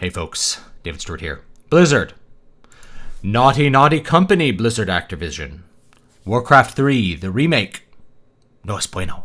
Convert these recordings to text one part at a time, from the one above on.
Hey folks, David Stewart here. Blizzard. Naughty, naughty company, Blizzard Activision. Warcraft 3, the remake. No es bueno.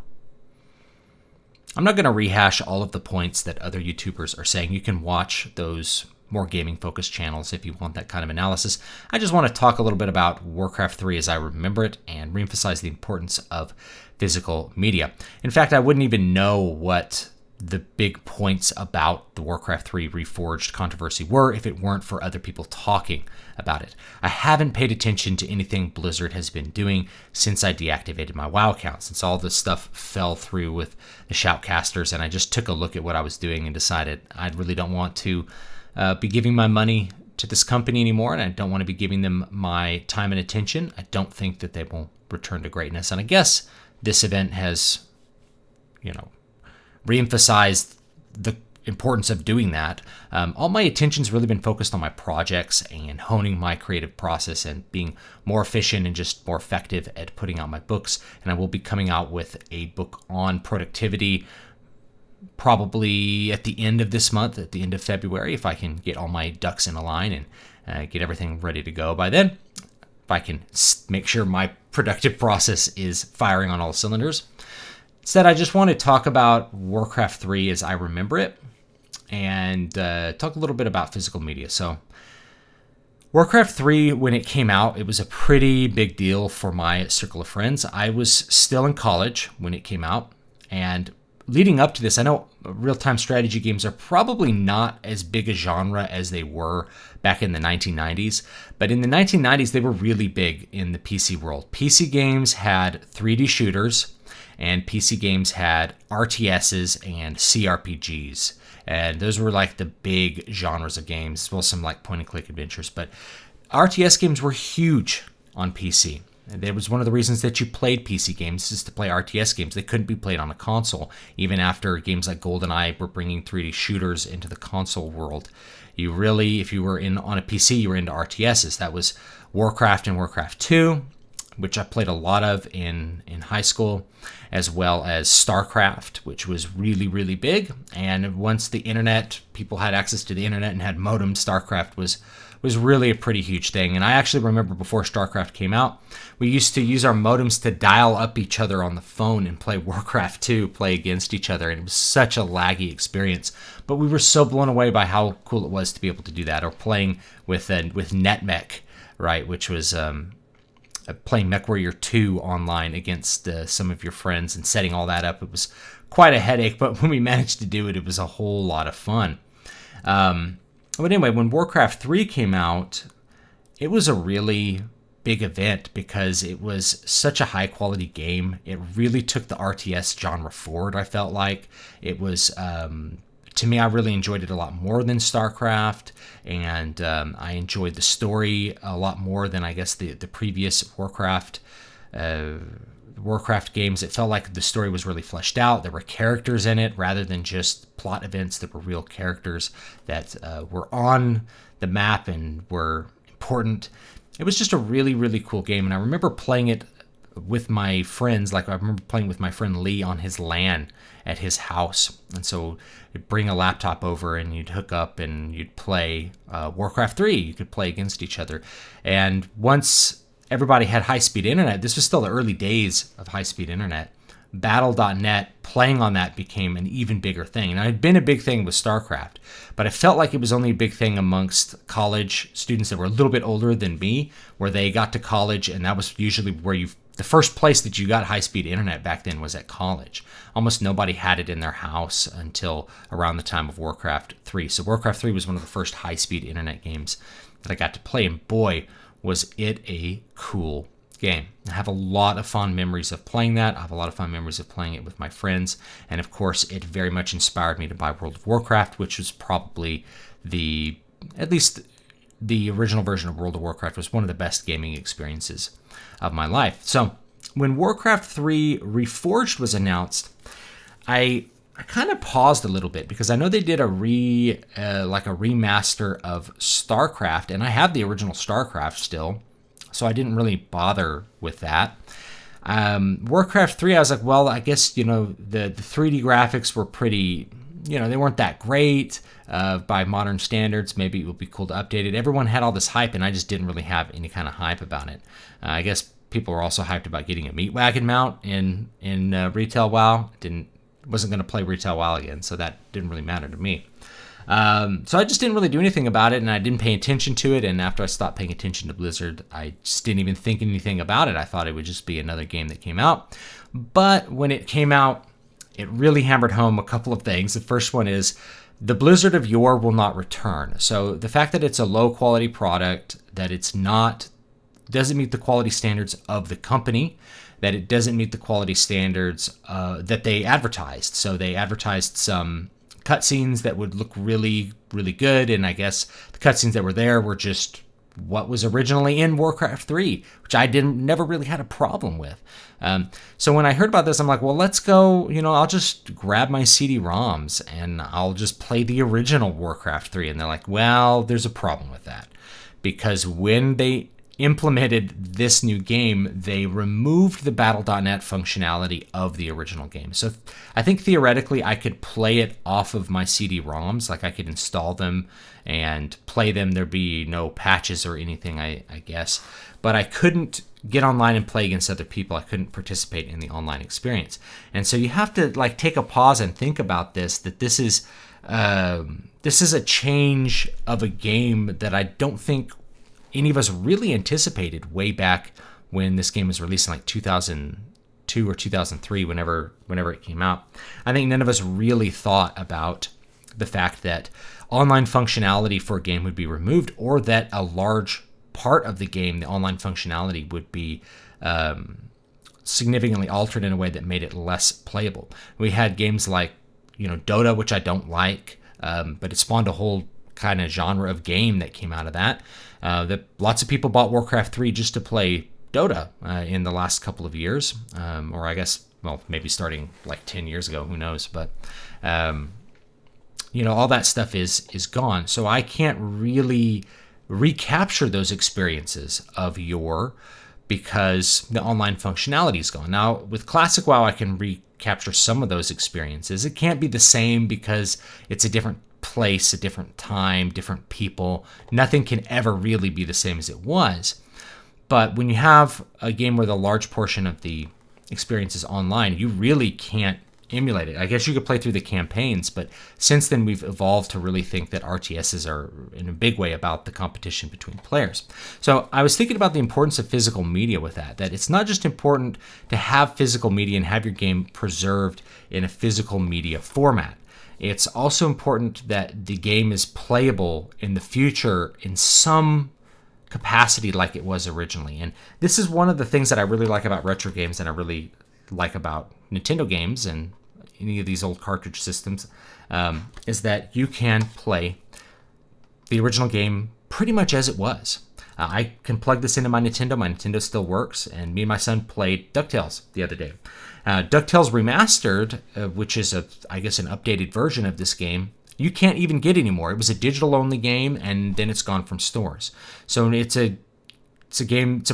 I'm not going to rehash all of the points that other YouTubers are saying. You can watch those more gaming-focused channels if you want that kind of analysis. I just want to talk a little bit about Warcraft 3 as I remember it and reemphasize the importance of physical media. In fact, I wouldn't even know what the big points about the Warcraft 3 Reforged controversy were if it weren't for other people talking about it. I haven't paid attention to anything Blizzard has been doing since I deactivated my WoW account, since all this stuff fell through with the shoutcasters, and I just took a look at what I was doing and decided I really don't want to be giving my money to this company anymore, and I don't want to be giving them my time and attention. I don't think that they will return to greatness, and I guess this event has, reemphasized the importance of doing that. All my attention's really been focused on my projects and honing my creative process and being more efficient and just more effective at putting out my books. And I will be coming out with a book on productivity probably at the end of this month, at the end of February, if I can get all my ducks in a line and get everything ready to go by then. If I can make sure my productive process is firing on all cylinders. Instead, I just want to talk about Warcraft 3 as I remember it and talk a little bit about physical media. So, Warcraft 3, when it came out, it was a pretty big deal for my circle of friends. I was still in college when it came out, and leading up to this, I know real-time strategy games are probably not as big a genre as they were back in the 1990s, but in the 1990s, they were really big in the PC world. PC games had 3D shooters, and PC games had RTSs and CRPGs. And those were like the big genres of games, as well as some like point-and-click adventures. But RTS games were huge on PC. And that was one of the reasons that you played PC games, is to play RTS games. They couldn't be played on a console, even after games like GoldenEye were bringing 3D shooters into the console world. You really, if you were on a PC, you were into RTSs. That was Warcraft and Warcraft 2, which I played a lot of in high school, as well as StarCraft, which was really, really big. And once the internet, people had access to the internet and had modems, StarCraft was really a pretty huge thing. And I actually remember before StarCraft came out, we used to use our modems to dial up each other on the phone and play Warcraft 2, play against each other. And it was such a laggy experience. But we were so blown away by how cool it was to be able to do that. Or playing with NetMech, right, which was playing MechWarrior 2 online against some of your friends and setting all that up. It was quite a headache, but when we managed to do it, it was a whole lot of fun. But anyway, when Warcraft 3 came out, it was a really big event because it was such a high-quality game. It really took the RTS genre forward, I felt like. It was... to me, I really enjoyed it a lot more than StarCraft, and I enjoyed the story a lot more than, I guess, the previous Warcraft games. It felt like the story was really fleshed out. There were characters in it rather than just plot events. There were real characters that were on the map and were important. It was just a really, really cool game, and I remember playing it with my friends. Like, I remember playing with my friend Lee on his LAN at his house. And so you'd bring a laptop over and you'd hook up and you'd play Warcraft 3. You could play against each other. And once everybody had high-speed internet, this was still the early days of high-speed internet, Battle.net, playing on that became an even bigger thing. And it had been a big thing with StarCraft, but I felt like it was only a big thing amongst college students that were a little bit older than me, where they got to college, and that was usually where the first place that you got high-speed internet back then was at college. Almost nobody had it in their house until around the time of Warcraft 3. So Warcraft 3 was one of the first high-speed internet games that I got to play, and boy, was it a cool game. I have a lot of fond memories of playing that. I have a lot of fond memories of playing it with my friends, and of course, it very much inspired me to buy World of Warcraft, which was probably at least the original version of World of Warcraft was one of the best gaming experiences of my life. So when Warcraft 3 Reforged was announced, I kind of paused a little bit because I know they did a remaster of StarCraft, and I have the original StarCraft still, so I didn't really bother with that. Warcraft 3, I was like, well, I guess, the 3D graphics were pretty they weren't that great by modern standards. Maybe it would be cool to update it. Everyone had all this hype, and I just didn't really have any kind of hype about it. I guess people were also hyped about getting a meat wagon mount in retail WoW. Wasn't going to play retail WoW again, so that didn't really matter to me. So I just didn't really do anything about it, and I didn't pay attention to it. And after I stopped paying attention to Blizzard, I just didn't even think anything about it. I thought it would just be another game that came out. But when it came out, it really hammered home a couple of things. The first one is the Blizzard of yore will not return. So the fact that it's a low quality product, that doesn't meet the quality standards of the company, that it doesn't meet the quality standards that they advertised. So they advertised some cutscenes that would look really, really good, and I guess the cutscenes that were there were just what was originally in Warcraft 3, which I never really had a problem with. So when I heard about this, I'm like, well, let's go, I'll just grab my CD-ROMs and I'll just play the original Warcraft 3. And they're like, well, there's a problem with that, because when they implemented this new game, they removed the Battle.net functionality of the original game. So I think theoretically I could play it off of my CD-ROMs, like I could install them and play them. There'd be no patches or anything, I guess. But I couldn't get online and play against other people. I couldn't participate in the online experience. And so you have to take a pause and think about that this is a change of a game that I don't think any of us really anticipated way back when this game was released in 2002 or 2003, whenever it came out. I think none of us really thought about the fact that online functionality for a game would be removed, or that a large part of the game, the online functionality, would be significantly altered in a way that made it less playable. We had games like Dota, which I don't like, but it spawned a whole kind of genre of game that came out of that. That lots of people bought Warcraft 3 just to play Dota in the last couple of years, or I guess, well, maybe starting 10 years ago, who knows? But all that stuff is gone, so I can't really recapture those experiences of yore because the online functionality is gone. Now with Classic WoW, I can recapture some of those experiences. It can't be the same because it's a different place, a different time, different people. Nothing can ever really be the same as it was. But when you have a game where the large portion of the experience is online, you really can't emulate it. I guess you could play through the campaigns, but since then we've evolved to really think that RTSs are in a big way about the competition between players. So I was thinking about the importance of physical media with that it's not just important to have physical media and have your game preserved in a physical media format. It's also important that the game is playable in the future in some capacity like it was originally. And this is one of the things that I really like about retro games, and I really like about Nintendo games and any of these old cartridge systems, is that you can play the original game pretty much as it was. I can plug this into my Nintendo. My Nintendo still works, and me and my son played DuckTales the other day. DuckTales Remastered, which is, I guess, an updated version of this game, you can't even get anymore. It was a digital-only game, and then it's gone from stores. So it's a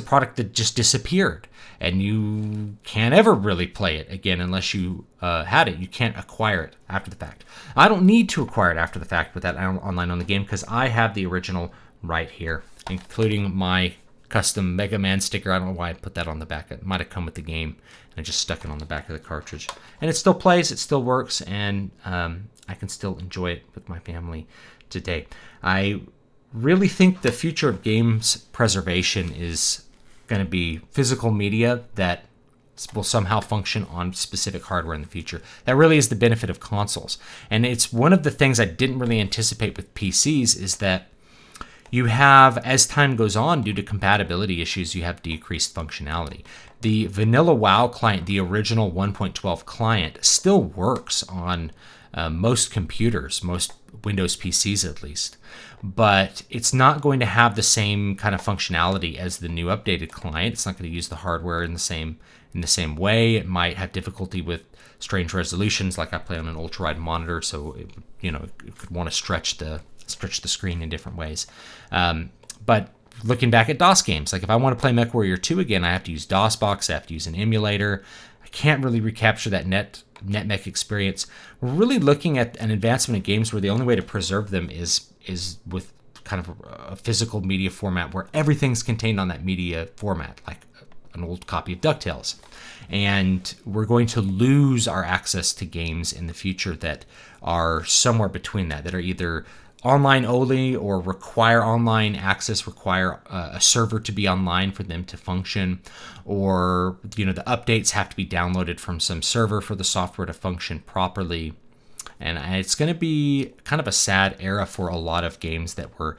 product that just disappeared, and you can't ever really play it again unless you had it. You can't acquire it after the fact. I don't need to acquire it after the fact with that online-only game because I have the original right here, including my custom Mega Man sticker. I don't know why I put that on the back. It might have come with the game, and I just stuck it on the back of the cartridge. And it still plays, it still works, and I can still enjoy it with my family today. I really think the future of games preservation is going to be physical media that will somehow function on specific hardware in the future. That really is the benefit of consoles. And it's one of the things I didn't really anticipate with PCs is that you have, as time goes on, due to compatibility issues, you have decreased functionality. The vanilla WoW client, the original 1.12 client, still works on most computers, most Windows PCs at least, but it's not going to have the same kind of functionality as the new updated client. It's not going to use the hardware in the same way. It might have difficulty with strange resolutions, like I play on an ultra-wide monitor, so it could want to stretch the screen in different ways. But looking back at DOS games, like if I want to play MechWarrior 2 again, I have to use DOSBox, I have to use an emulator. I can't really recapture that netmech experience. We're really looking at an advancement in games where the only way to preserve them is with kind of a physical media format where everything's contained on that media format, like an old copy of DuckTales. And we're going to lose our access to games in the future that are somewhere between that are either online only or require online access, require a server to be online for them to function, or the updates have to be downloaded from some server for the software to function properly. And it's going to be kind of a sad era for a lot of games that were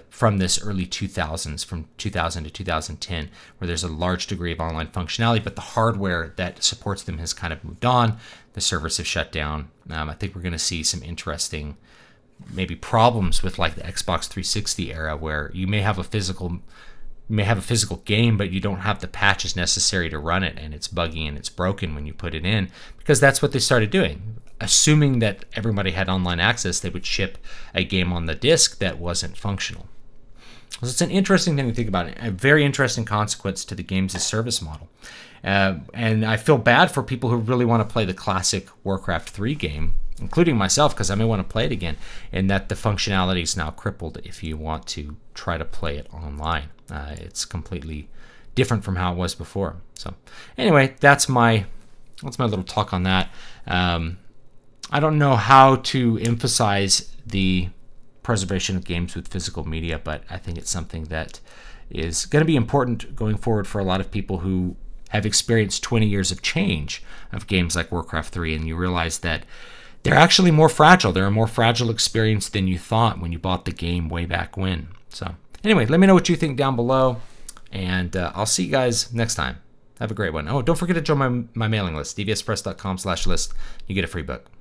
from this early 2000s, from 2000 to 2010, where there's a large degree of online functionality, but the hardware that supports them has kind of moved on. The servers have shut down. I think we're going to see some interesting maybe problems with like the Xbox 360 era, where you may have a physical game, but you don't have the patches necessary to run it, and it's buggy and it's broken when you put it in, because that's what they started doing. Assuming that everybody had online access, they would ship a game on the disc that wasn't functional. So it's an interesting thing to think about, a very interesting consequence to the games as service model. And I feel bad for people who really want to play the classic Warcraft 3 game, including myself, because I may want to play it again, and that the functionality is now crippled if you want to try to play it online. It's completely different from how it was before. So anyway, that's my little talk on that. I don't know how to emphasize the preservation of games with physical media, but I think it's something that is going to be important going forward for a lot of people who have experienced 20 years of change of games like Warcraft 3, and you realize that they're actually more fragile. They're a more fragile experience than you thought when you bought the game way back when. So anyway, let me know what you think down below, and I'll see you guys next time. Have a great one. Oh, don't forget to join my mailing list, dvspress.com/list. You get a free book.